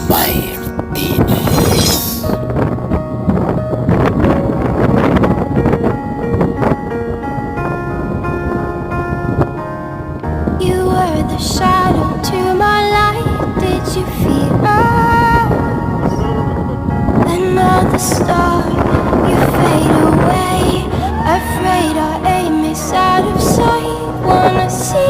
Martínez. You were the shadow to my light. Did you feel us? Another star, you fade away. Afraid our aim is out of sight. Wanna see